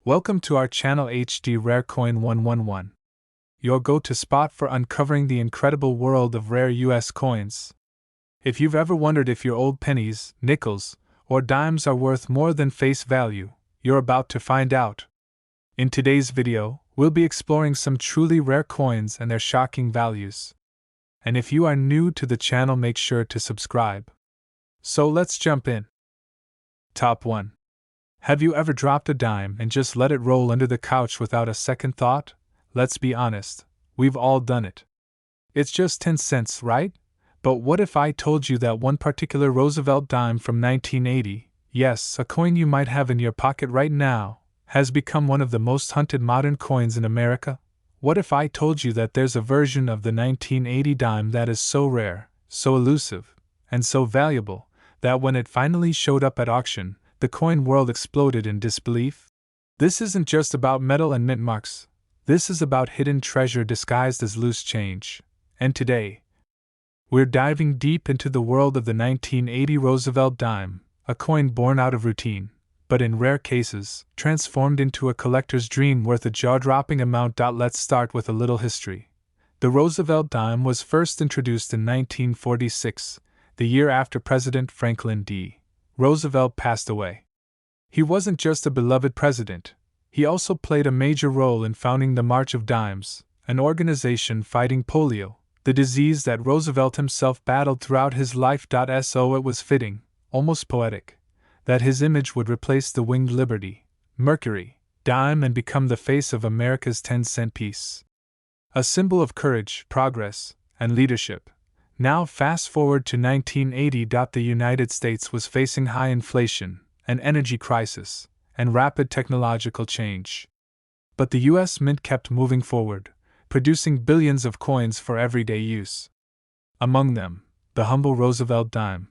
Welcome to our channel HD Rare Coin 111, your go-to spot for uncovering the incredible world of rare US coins. If you've ever wondered if your old pennies, nickels, or dimes are worth more than face value, you're about to find out. In today's video, we'll be exploring some truly rare coins and their shocking values. And if you are new to the channel, make sure to subscribe. So let's jump in. Top 1. Have you ever dropped a dime and just let it roll under the couch without a second thought? Let's be honest, we've all done it. It's just 10 cents, right? But what if I told you that one particular Roosevelt dime from 1980, yes, a coin you might have in your pocket right now, has become one of the most hunted modern coins in America? What if I told you that there's a version of the 1980 dime that is so rare, so elusive, and so valuable, that when it finally showed up at auction, the coin world exploded in disbelief? This isn't just about metal and mint marks. This is about hidden treasure disguised as loose change. And today, we're diving deep into the world of the 1980 Roosevelt dime, a coin born out of routine, but in rare cases, transformed into a collector's dream worth a jaw-dropping amount. Let's start with a little history. The Roosevelt dime was first introduced in 1946, the year after President Franklin D. Roosevelt passed away. He wasn't just a beloved president, he also played a major role in founding the March of Dimes, an organization fighting polio, the disease that Roosevelt himself battled throughout his life. So it was fitting, almost poetic, that his image would replace the winged Liberty, Mercury, dime and become the face of America's 10-cent piece. A symbol of courage, progress, and leadership. Now fast forward to 1980. The United States was facing high inflation, an energy crisis, and rapid technological change. But the US Mint kept moving forward, producing billions of coins for everyday use. Among them, the humble Roosevelt dime.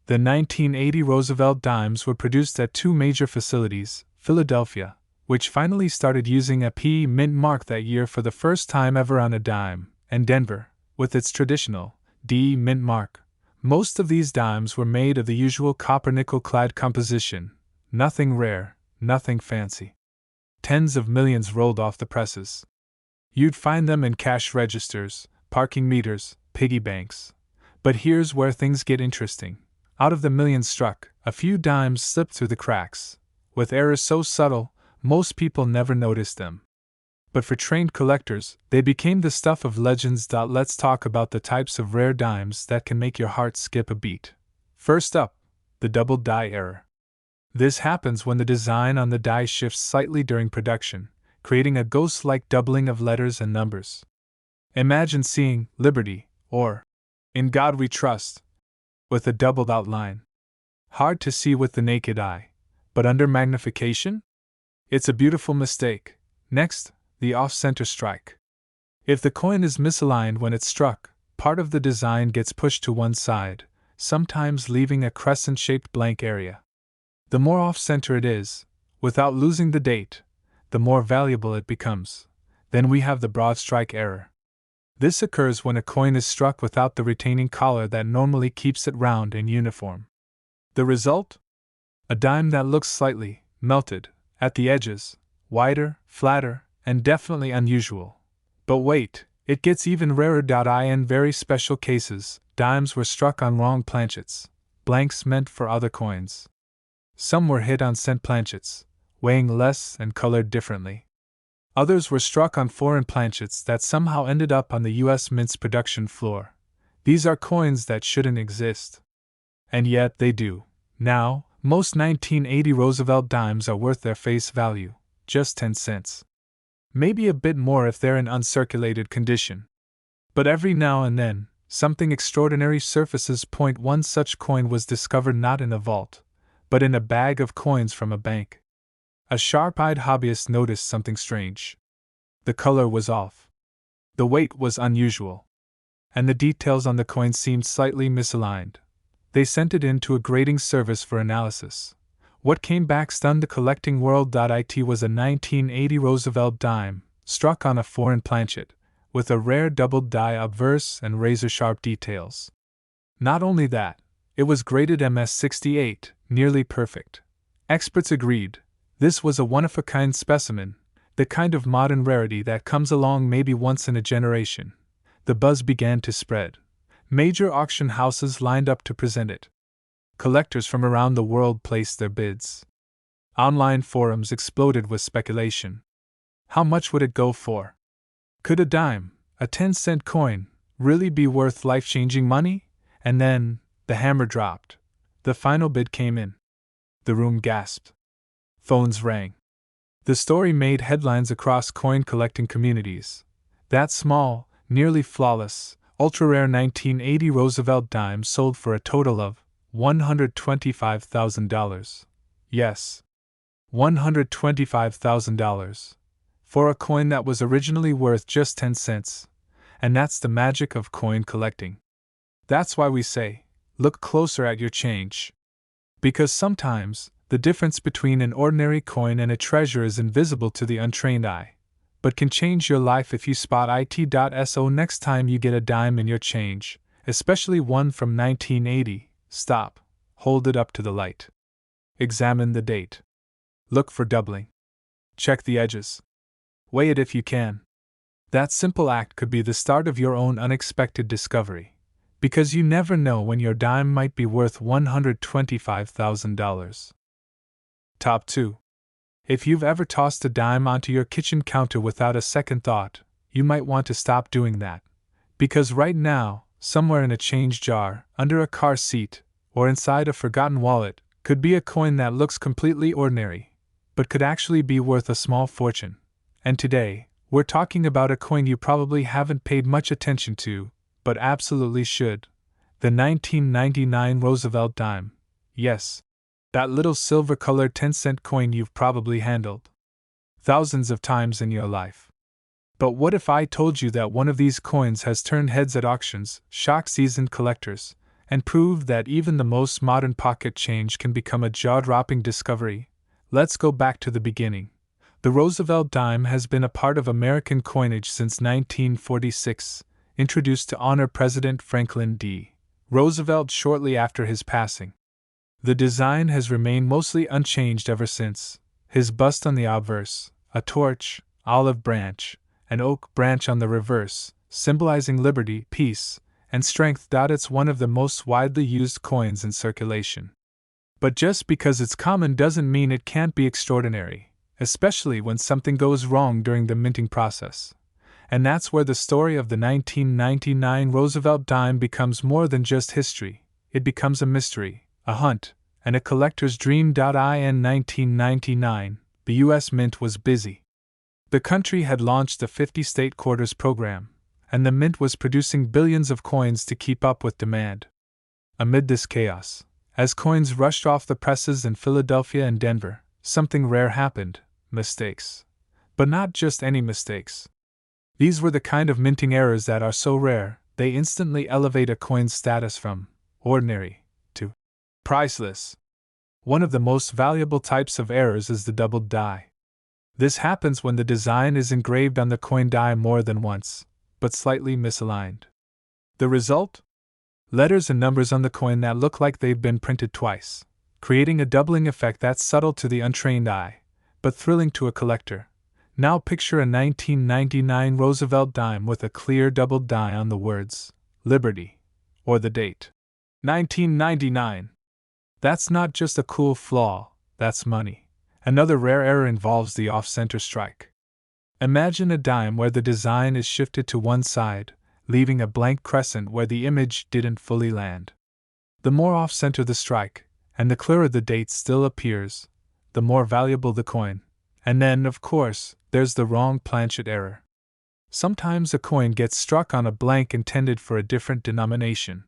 The 1980 Roosevelt dimes were produced at two major facilities, Philadelphia, which finally started using a P mint mark that year for the first time ever on a dime, and Denver, with its traditional D mint mark. Most of these dimes were made of the usual copper nickel clad composition, nothing rare, nothing fancy. Tens of millions rolled off the presses. You'd find them in cash registers, parking meters, piggy banks. But here's where things get interesting. Out of the millions struck, a few dimes slipped through the cracks, with errors so subtle, most people never noticed them. But for trained collectors, they became the stuff of legends. Let's talk about the types of rare dimes that can make your heart skip a beat. First up, the double die error. This happens when the design on the die shifts slightly during production, creating a ghost-like doubling of letters and numbers. Imagine seeing Liberty, or In God We Trust, with a doubled outline. Hard to see with the naked eye, but under magnification? It's a beautiful mistake. Next, the off-center strike. If the coin is misaligned when it's struck, part of the design gets pushed to one side, sometimes leaving a crescent-shaped blank area. The more off-center it is, without losing the date, the more valuable it becomes. Then we have the broad strike error. This occurs when a coin is struck without the retaining collar that normally keeps it round and uniform. The result? A dime that looks slightly melted at the edges, wider, flatter, and definitely unusual. But wait, it gets even rarer. In very special cases, dimes were struck on wrong planchets, blanks meant for other coins. Some were hit on cent planchets, weighing less and colored differently. Others were struck on foreign planchets that somehow ended up on the US Mint's production floor. These are coins that shouldn't exist. And yet they do. Now, most 1980 Roosevelt dimes are worth their face value, just 10 cents. Maybe a bit more if they're in uncirculated condition. But every now and then, something extraordinary surfaces. One such coin was discovered not in a vault, but in a bag of coins from a bank. A sharp-eyed hobbyist noticed something strange. The color was off. The weight was unusual. And the details on the coin seemed slightly misaligned. They sent it in to a grading service for analysis. What came back stunned the collecting world. It was a 1980 Roosevelt dime, struck on a foreign planchet, with a rare doubled die obverse and razor-sharp details. Not only that, it was graded MS-68, nearly perfect. Experts agreed, This was a one-of-a-kind specimen, the kind of modern rarity that comes along maybe once in a generation. The buzz began to spread. Major auction houses lined up to present it. Collectors from around the world placed their bids. Online forums exploded with speculation. How much would it go for? Could a dime, a 10-cent coin, really be worth life-changing money? And then, the hammer dropped. The final bid came in. The room gasped. Phones rang. The story made headlines across coin collecting communities. That small, nearly flawless, ultra-rare 1980 Roosevelt dime sold for a total of $125,000. Yes, $125,000. For a coin that was originally worth just 10 cents. And that's the magic of coin collecting. That's why we say, look closer at your change. Because sometimes, the difference between an ordinary coin and a treasure is invisible to the untrained eye, but can change your life if you spot it.so next time you get a dime in your change, especially one from 1980. Stop, hold it up to the light. Examine the date. Look for doubling. Check the edges. Weigh it if you can. That simple act could be the start of your own unexpected discovery, because you never know when your dime might be worth $125,000. Top 2. If you've ever tossed a dime onto your kitchen counter without a second thought, you might want to stop doing that. Because right now, somewhere in a change jar, under a car seat, or inside a forgotten wallet, could be a coin that looks completely ordinary, but could actually be worth a small fortune. And today, we're talking about a coin you probably haven't paid much attention to, but absolutely should. The 1999 Roosevelt dime. Yes. That little silver-colored 10-cent coin you've probably handled thousands of times in your life. But what if I told you that one of these coins has turned heads at auctions, shocked seasoned collectors, and proved that even the most modern pocket change can become a jaw-dropping discovery? Let's go back to the beginning. The Roosevelt dime has been a part of American coinage since 1946, introduced to honor President Franklin D. Roosevelt shortly after his passing. The design has remained mostly unchanged ever since. His bust on the obverse, a torch, olive branch, an oak branch on the reverse, symbolizing liberty, peace, and strength. It's one of the most widely used coins in circulation. But just because it's common doesn't mean it can't be extraordinary, especially when something goes wrong during the minting process. And that's where the story of the 1999 Roosevelt dime becomes more than just history. It becomes a mystery, a hunt, and a collector's dream. In 1999, the U.S. Mint was busy. The country had launched the 50-state quarters program, and the Mint was producing billions of coins to keep up with demand. Amid this chaos, as coins rushed off the presses in Philadelphia and Denver, something rare happened: mistakes. But not just any mistakes. These were the kind of minting errors that are so rare, they instantly elevate a coin's status from ordinary to priceless. One of the most valuable types of errors is the doubled die. This happens when the design is engraved on the coin die more than once, but slightly misaligned. The result? Letters and numbers on the coin that look like they've been printed twice, creating a doubling effect that's subtle to the untrained eye, but thrilling to a collector. Now picture a 1999 Roosevelt dime with a clear doubled die on the words, Liberty, or the date, 1999. That's not just a cool flaw, that's money. Another rare error involves the off-center strike. Imagine a dime where the design is shifted to one side, leaving a blank crescent where the image didn't fully land. The more off-center the strike, and the clearer the date still appears, the more valuable the coin. And then, of course, there's the wrong planchet error. Sometimes a coin gets struck on a blank intended for a different denomination.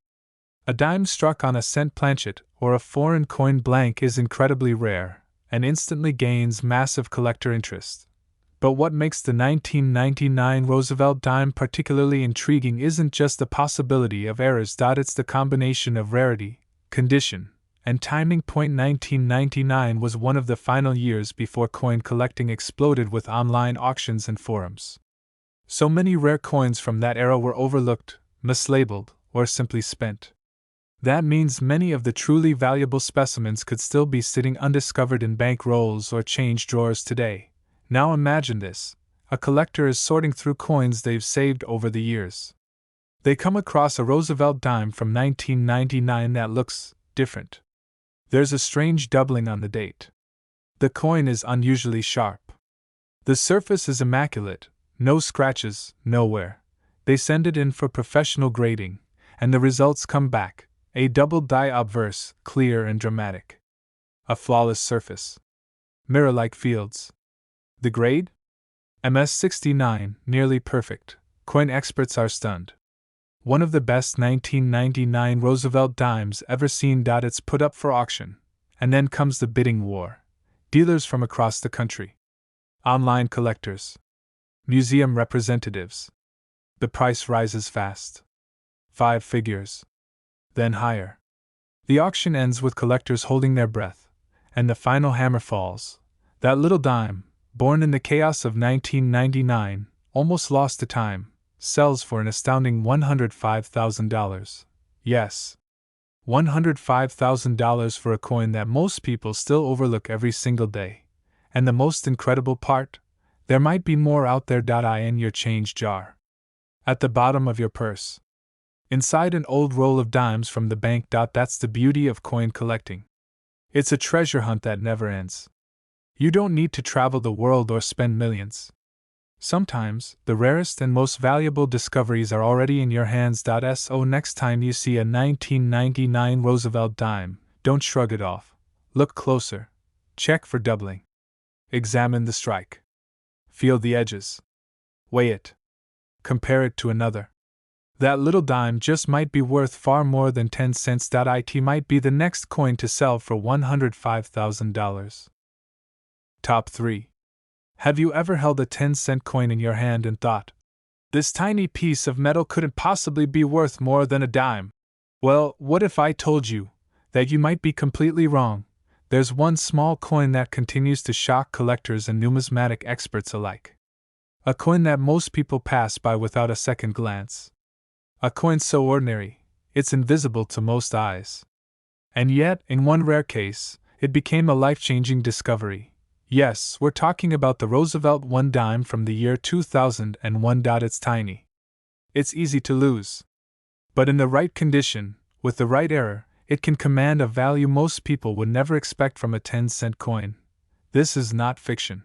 A dime struck on a cent planchet or a foreign coin blank is incredibly rare, and instantly gains massive collector interest. But what makes the 1999 Roosevelt dime particularly intriguing isn't just the possibility of errors. It's the combination of rarity, condition, and timing. 1999 was one of the final years before coin collecting exploded with online auctions and forums. So many rare coins from that era were overlooked, mislabeled, or simply spent. That means many of the truly valuable specimens could still be sitting undiscovered in bank rolls or change drawers today. Now imagine this: a collector is sorting through coins they've saved over the years. They come across a Roosevelt dime from 1999 that looks different. There's a strange doubling on the date. The coin is unusually sharp. The surface is immaculate, no scratches, nowhere. They send it in for professional grading, and the results come back: a double die obverse, clear and dramatic. A flawless surface. Mirror-like fields. The grade? MS69, nearly perfect. Coin experts are stunned. One of the best 1999 Roosevelt dimes ever seen. It's put up for auction. And then comes the bidding war. Dealers from across the country. Online collectors. Museum representatives. The price rises fast. 5 figures. Then higher. The auction ends with collectors holding their breath, and the final hammer falls. That little dime, born in the chaos of 1999, almost lost to time, sells for an astounding $105,000. Yes, $105,000 for a coin that most people still overlook every single day. And the most incredible part? There might be more out there. In your change jar. At the bottom of your purse. Inside an old roll of dimes from the bank. That's the beauty of coin collecting. It's a treasure hunt that never ends. You don't need to travel the world or spend millions. Sometimes, the rarest and most valuable discoveries are already in your hands. So next time you see a 1999 Roosevelt dime, don't shrug it off. Look closer. Check for doubling. Examine the strike. Feel the edges. Weigh it. Compare it to another. That little dime just might be worth far more than 10 cents. It might be the next coin to sell for $105,000. Top 3. Have you ever held a 10-cent coin in your hand and thought, this tiny piece of metal couldn't possibly be worth more than a dime? Well, what if I told you that you might be completely wrong? There's one small coin that continues to shock collectors and numismatic experts alike. A coin that most people pass by without a second glance. A coin so ordinary, it's invisible to most eyes. And yet, in one rare case, it became a life-changing discovery. Yes, we're talking about the Roosevelt 1 dime from the year 2001. It's tiny. It's easy to lose. But in the right condition, with the right error, it can command a value most people would never expect from a 10-cent coin. This is not fiction.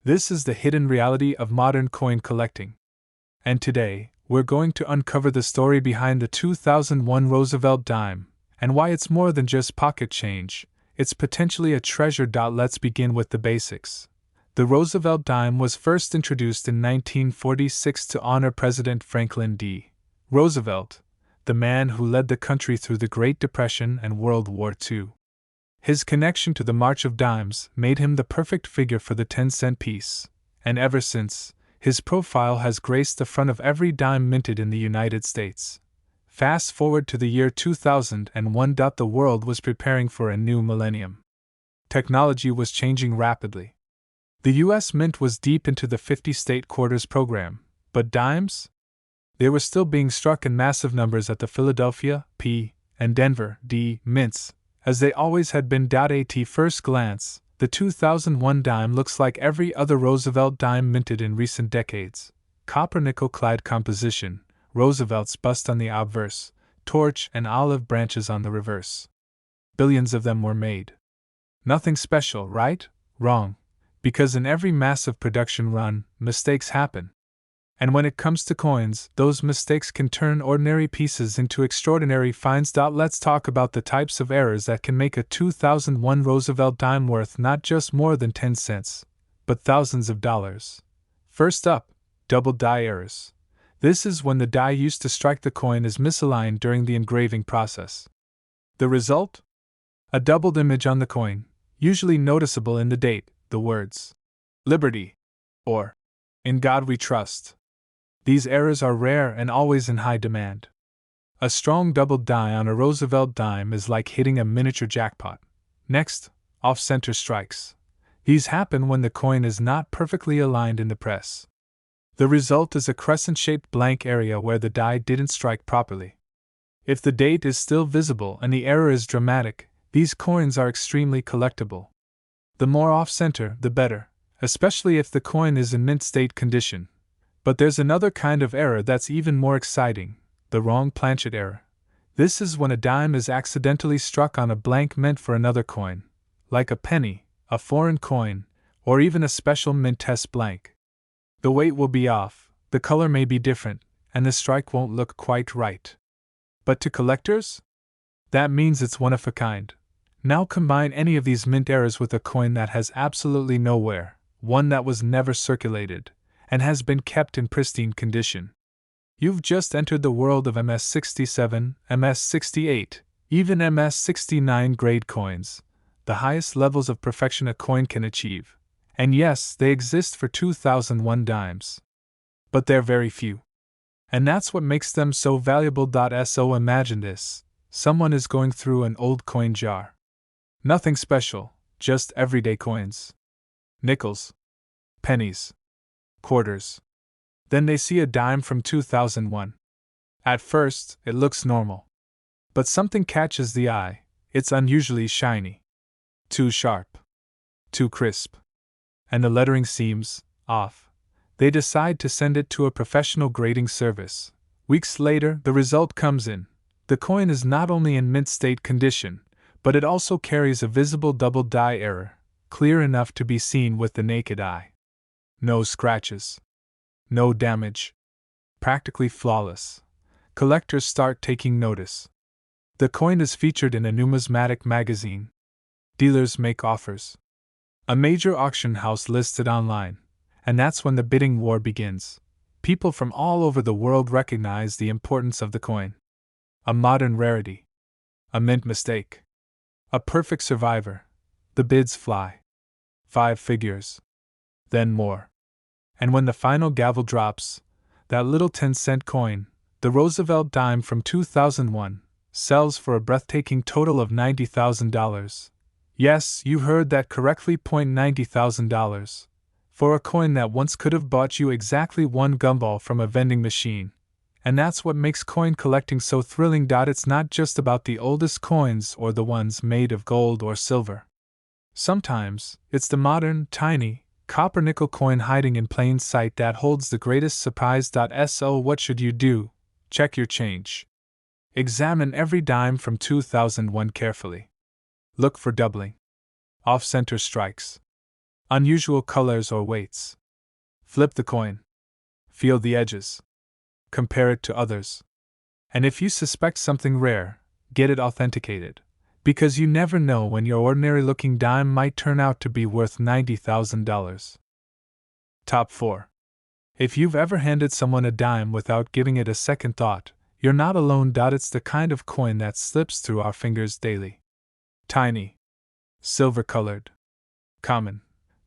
This is the hidden reality of modern coin collecting. And today, we're going to uncover the story behind the 2001 Roosevelt dime, and why it's more than just pocket change. It's potentially a treasure. Let's begin with the basics. The Roosevelt dime was first introduced in 1946 to honor President Franklin D. Roosevelt, the man who led the country through the Great Depression and World War II. His connection to the March of Dimes made him the perfect figure for the 10-cent piece, and ever since, his profile has graced the front of every dime minted in the United States. Fast forward to the year 2001. The world was preparing for a new millennium. Technology was changing rapidly. The U.S. Mint was deep into the 50-state quarters program, but dimes? They were still being struck in massive numbers at the Philadelphia, P, and Denver, D, mints, as they always had been. At first glance, the 2001 dime looks like every other Roosevelt dime minted in recent decades. Copper nickel-clad composition, Roosevelt's bust on the obverse, torch and olive branches on the reverse. Billions of them were made. Nothing special, right? Wrong. Because in every massive production run, mistakes happen. And when it comes to coins, those mistakes can turn ordinary pieces into extraordinary finds. Let's talk about the types of errors that can make a 2001 Roosevelt dime worth not just more than 10 cents, but thousands of dollars. First up, double die errors. This is when the die used to strike the coin is misaligned during the engraving process. The result? A doubled image on the coin, usually noticeable in the date, the words, Liberty, or, In God We Trust. These errors are rare and always in high demand. A strong doubled die on a Roosevelt dime is like hitting a miniature jackpot. Next, off-center strikes. These happen when the coin is not perfectly aligned in the press. The result is a crescent-shaped blank area where the die didn't strike properly. If the date is still visible and the error is dramatic, these coins are extremely collectible. The more off-center, the better, especially if the coin is in mint state condition. But there's another kind of error that's even more exciting, the wrong planchet error. This is when a dime is accidentally struck on a blank meant for another coin, like a penny, a foreign coin, or even a special mint test blank. The weight will be off, the color may be different, and the strike won't look quite right. But to collectors? That means it's one of a kind. Now combine any of these mint errors with a coin that has absolutely no wear, one that was never circulated, and has been kept in pristine condition. You've just entered the world of MS-67, MS-68, even MS-69 grade coins, the highest levels of perfection a coin can achieve. And yes, they exist for 2001 dimes. But they're very few. And that's what makes them so valuable. So imagine this: someone is going through an old coin jar. Nothing special, just everyday coins. Nickels, pennies, quarters. Then they see a dime from 2001. At first, it looks normal. But something catches the eye. It's unusually shiny. Too sharp. Too crisp. And the lettering seems off. They decide to send it to a professional grading service. Weeks later, the result comes in. The coin is not only in mint state condition, but it also carries a visible double die error, clear enough to be seen with the naked eye. No scratches. No damage. Practically flawless. Collectors start taking notice. The coin is featured in a numismatic magazine. Dealers make offers. A major auction house lists it online, and that's when the bidding war begins. People from all over the world recognize the importance of the coin. A modern rarity. A mint mistake. A perfect survivor. The bids fly. 5 figures. Then more. And when the final gavel drops, that little 10-cent coin, the Roosevelt dime from 2001, sells for a breathtaking total of $90,000. Yes, you heard that correctly, $90,000. For a coin that once could have bought you exactly one gumball from a vending machine. And that's what makes coin collecting so thrilling. It's not just about the oldest coins or the ones made of gold or silver. Sometimes, it's the modern, tiny, copper nickel coin hiding in plain sight that holds the greatest surprise. So what should you do? Check your change. Examine every dime from 2001 carefully. Look for doubling. Off-center strikes. Unusual colors or weights. Flip the coin. Feel the edges. Compare it to others. And if you suspect something rare, get it authenticated. Because you never know when your ordinary-looking dime might turn out to be worth $90,000. Top 4. If you've ever handed someone a dime without giving it a second thought, you're not alone. It's the kind of coin that slips through our fingers daily. Tiny. Silver-colored. Common.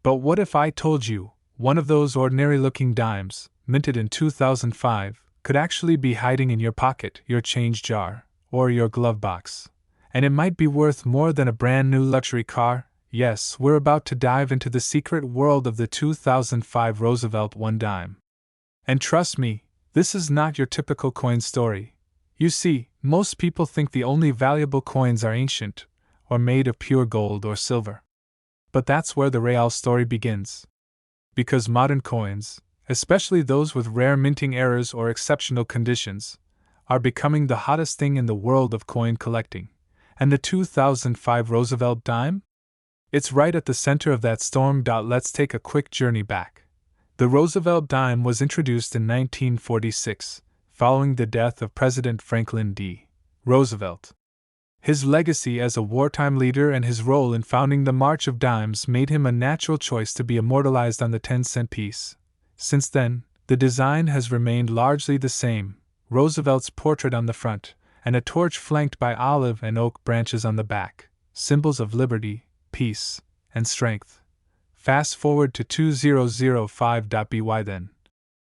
But what if I told you, one of those ordinary-looking dimes, minted in 2005, could actually be hiding in your pocket, your change jar, or your glove box? And it might be worth more than a brand new luxury car? Yes, we're about to dive into the secret world of the 2005 Roosevelt dime. And trust me, this is not your typical coin story. You see, most people think the only valuable coins are ancient, or made of pure gold or silver. But that's where the real story begins. Because modern coins, especially those with rare minting errors or exceptional conditions, are becoming the hottest thing in the world of coin collecting. And the 2005 Roosevelt dime? It's right at the center of that storm. Let's take a quick journey back. The Roosevelt dime was introduced in 1946, following the death of President Franklin D. Roosevelt. His legacy as a wartime leader and his role in founding the March of Dimes made him a natural choice to be immortalized on the 10-cent piece. Since then, the design has remained largely the same: Roosevelt's portrait on the front, and a torch flanked by olive and oak branches on the back, symbols of liberty, peace, and strength. Fast forward to 2005. By then,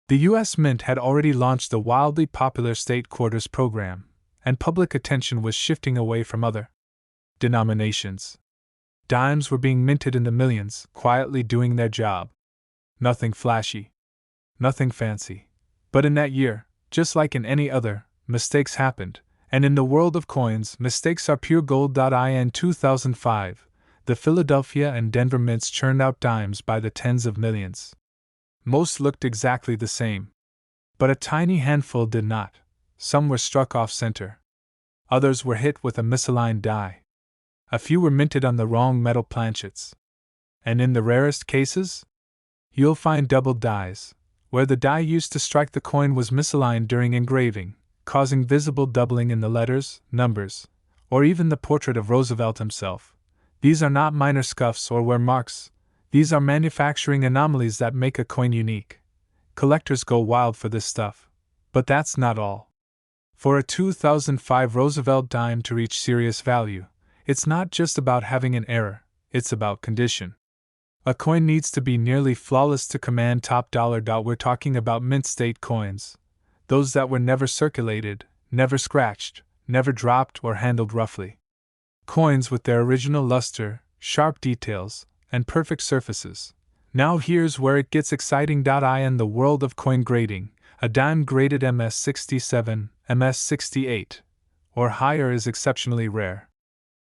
the U.S. Mint had already launched the wildly popular State Quarters program, and public attention was shifting away from other denominations. Dimes were being minted in the millions, quietly doing their job. Nothing flashy. Nothing fancy. But in that year, just like in any other, mistakes happened, And in the world of coins, mistakes are pure gold. In 2005, the Philadelphia and Denver mints churned out dimes by the tens of millions. Most looked exactly the same. But a tiny handful did not. Some were struck off center. Others were hit with a misaligned die. A few were minted on the wrong metal planchets. And in the rarest cases, you'll find doubled dies, where the die used to strike the coin was misaligned during engraving, causing visible doubling in the letters, numbers, or even the portrait of Roosevelt himself. These are not minor scuffs or wear marks. These are manufacturing anomalies that make a coin unique. Collectors go wild for this stuff. But that's not all. For a 2005 Roosevelt dime to reach serious value, it's not just about having an error, it's about condition. A coin needs to be nearly flawless to command top dollar. We're talking about mint state coins. Those that were never circulated, never scratched, never dropped or handled roughly. Coins with their original luster, sharp details, and perfect surfaces. Now here's where it gets exciting. In the world of coin grading, a dime graded MS67, MS68, or higher is exceptionally rare.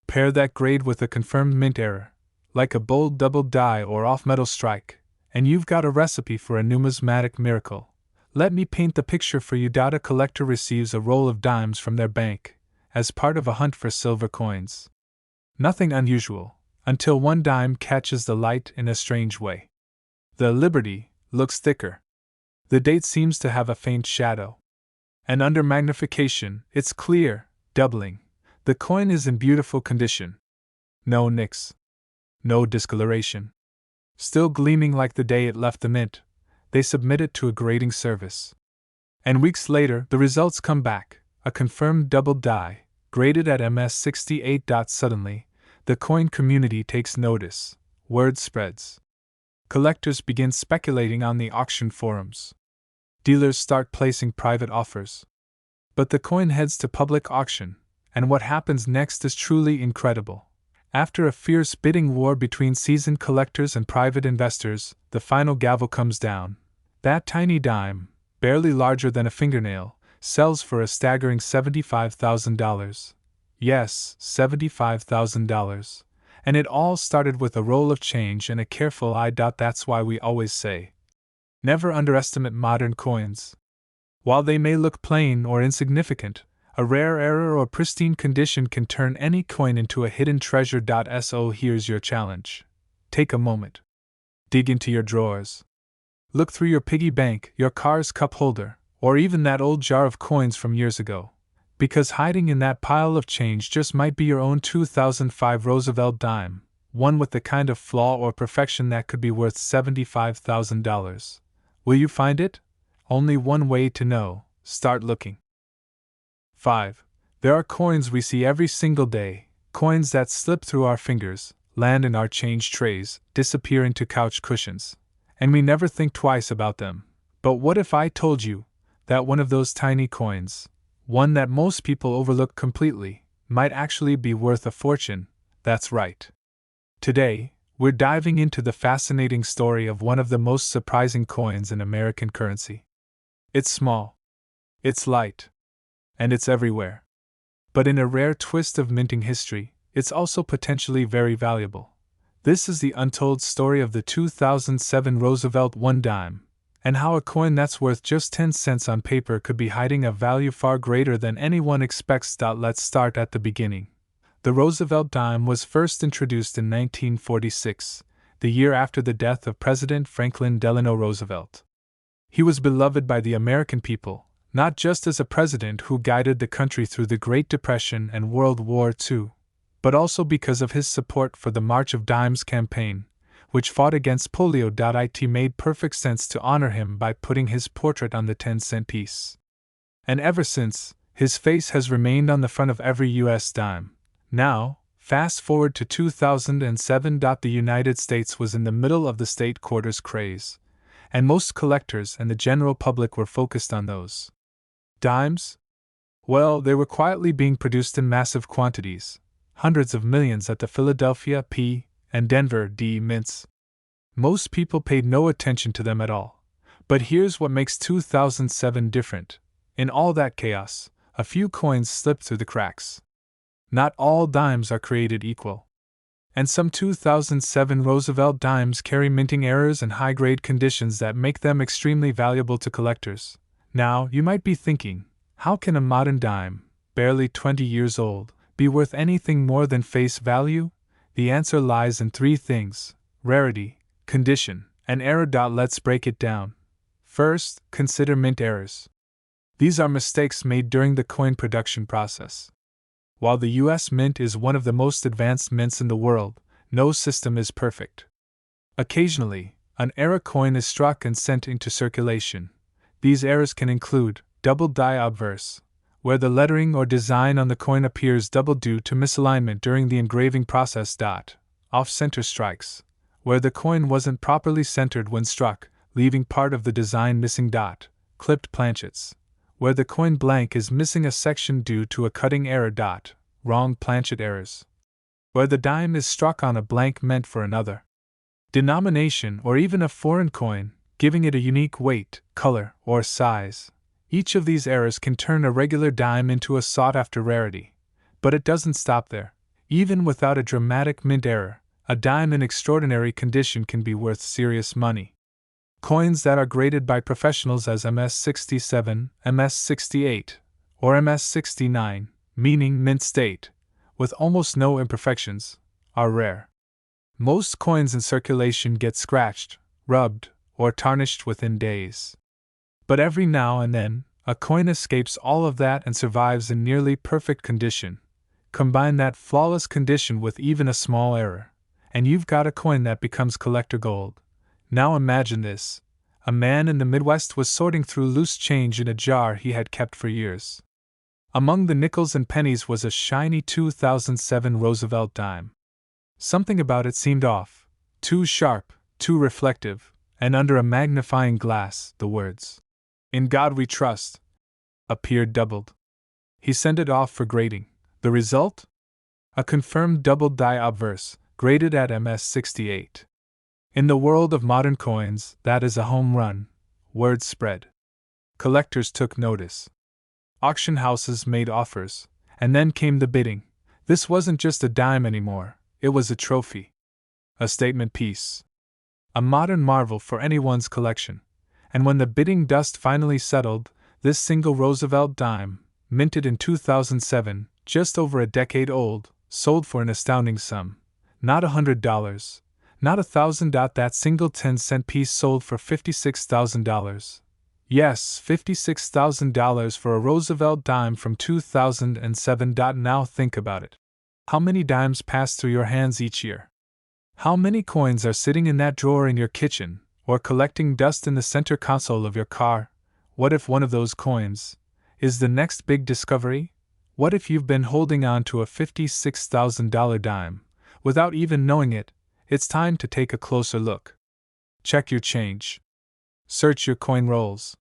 Pair that grade with a confirmed mint error, like a bold double die or off-metal strike, and you've got a recipe for a numismatic miracle. Let me paint the picture for you. A collector receives a roll of dimes from their bank, as part of a hunt for silver coins. Nothing unusual, until one dime catches the light in a strange way. The Liberty looks thicker. The date seems to have a faint shadow. And under magnification, it's clear, doubling. The coin is in beautiful condition. No nicks. No discoloration. Still gleaming like the day it left the mint. They submit it to a grading service. And weeks later, the results come back, a confirmed double die, graded at MS68. Suddenly, the coin community takes notice. Word spreads. Collectors begin speculating on the auction forums. Dealers start placing private offers. But the coin heads to public auction, and what happens next is truly incredible. After a fierce bidding war between seasoned collectors and private investors, the final gavel comes down. That tiny dime, barely larger than a fingernail, sells for a staggering $75,000. Yes, $75,000. And it all started with a roll of change and a careful eye. That's why we always say, never underestimate modern coins. While they may look plain or insignificant, a rare error or pristine condition can turn any coin into a hidden treasure. So here's your challenge. Take a moment. Dig into your drawers. Look through your piggy bank, your car's cup holder, or even that old jar of coins from years ago. Because hiding in that pile of change just might be your own 2005 Roosevelt dime, one with the kind of flaw or perfection that could be worth $75,000. Will you find it? Only one way to know: start looking. 5. There are coins we see every single day, coins that slip through our fingers, land in our change trays, disappear into couch cushions, and we never think twice about them. But what if I told you that one of those tiny coins, one that most people overlook completely, might actually be worth a fortune? That's right. Today, we're diving into the fascinating story of one of the most surprising coins in American currency. It's small. It's light. And it's everywhere. But in a rare twist of minting history, it's also potentially very valuable. This is the untold story of the 2007 Roosevelt one dime, and how a coin that's worth just 10 cents on paper could be hiding a value far greater than anyone expects. Let's start at the beginning. The Roosevelt dime was first introduced in 1946, the year after the death of President Franklin Delano Roosevelt. He was beloved by the American people, not just as a president who guided the country through the Great Depression and World War II, but also because of his support for the March of Dimes campaign, which fought against polio. It made perfect sense to honor him by putting his portrait on the 10-cent piece. And ever since, his face has remained on the front of every U.S. dime. Now, fast forward to 2007. The United States was in the middle of the state quarters craze, and most collectors and the general public were focused on those dimes? Well, they were quietly being produced in massive quantities, hundreds of millions at the Philadelphia P and Denver D mints. Most people paid no attention to them at all. But here's what makes 2007 different. In all that chaos, a few coins slip through the cracks. Not all dimes are created equal. And some 2007 Roosevelt dimes carry minting errors and high-grade conditions that make them extremely valuable to collectors. Now, you might be thinking, how can a modern dime, barely 20 years old, be worth anything more than face value? The answer lies in three things: rarity, condition, and error. Let's break it down. First, consider mint errors. These are mistakes made during the coin production process. While the US Mint is one of the most advanced mints in the world, no system is perfect. Occasionally, an error coin is struck and sent into circulation. These errors can include double die obverse, where the lettering or design on the coin appears double due to misalignment during the engraving process. Off-center strikes, where the coin wasn't properly centered when struck, leaving part of the design missing. Clipped planchets, where the coin blank is missing a section due to a cutting error. Wrong planchet errors, where the dime is struck on a blank meant for another denomination or even a foreign coin, giving it a unique weight, color, or size. Each of these errors can turn a regular dime into a sought-after rarity. But it doesn't stop there. Even without a dramatic mint error, a dime in extraordinary condition can be worth serious money. Coins that are graded by professionals as MS67, MS68, or MS69, meaning mint state, with almost no imperfections, are rare. Most coins in circulation get scratched, rubbed, or tarnished within days. But every now and then, a coin escapes all of that and survives in nearly perfect condition. Combine that flawless condition with even a small error, and you've got a coin that becomes collector gold. Now imagine this. A man in the Midwest was sorting through loose change in a jar he had kept for years. Among the nickels and pennies was a shiny 2007 Roosevelt dime. Something about it seemed off, too sharp, too reflective, and under a magnifying glass, the words, "In God We Trust," appeared doubled. He sent it off for grading. The result? A confirmed double die obverse, graded at MS68. In the world of modern coins, that is a home run. Word spread. Collectors took notice. Auction houses made offers, and then came the bidding. This wasn't just a dime anymore, it was a trophy. A statement piece. A modern marvel for anyone's collection. And when the bidding dust finally settled, this single Roosevelt dime, minted in 2007, just over a decade old, sold for an astounding sum. Not $100, not $1,000. That single 10-cent piece sold for $56,000. Yes, $56,000 for a Roosevelt dime from 2007. Now think about it. How many dimes pass through your hands each year? How many coins are sitting in that drawer in your kitchen, or collecting dust in the center console of your car? What if one of those coins is the next big discovery? What if you've been holding on to a $56,000 dime without even knowing it? It's time to take a closer look. Check your change. Search your coin rolls.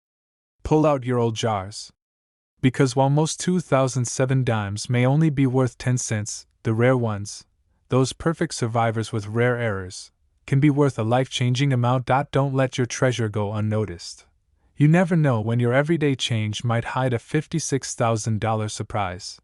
Pull out your old jars. Because while most 2007 dimes may only be worth 10 cents, the rare ones, those perfect survivors with rare errors, can be worth a life-changing amount. Don't let your treasure go unnoticed. You never know when your everyday change might hide a $56,000 surprise.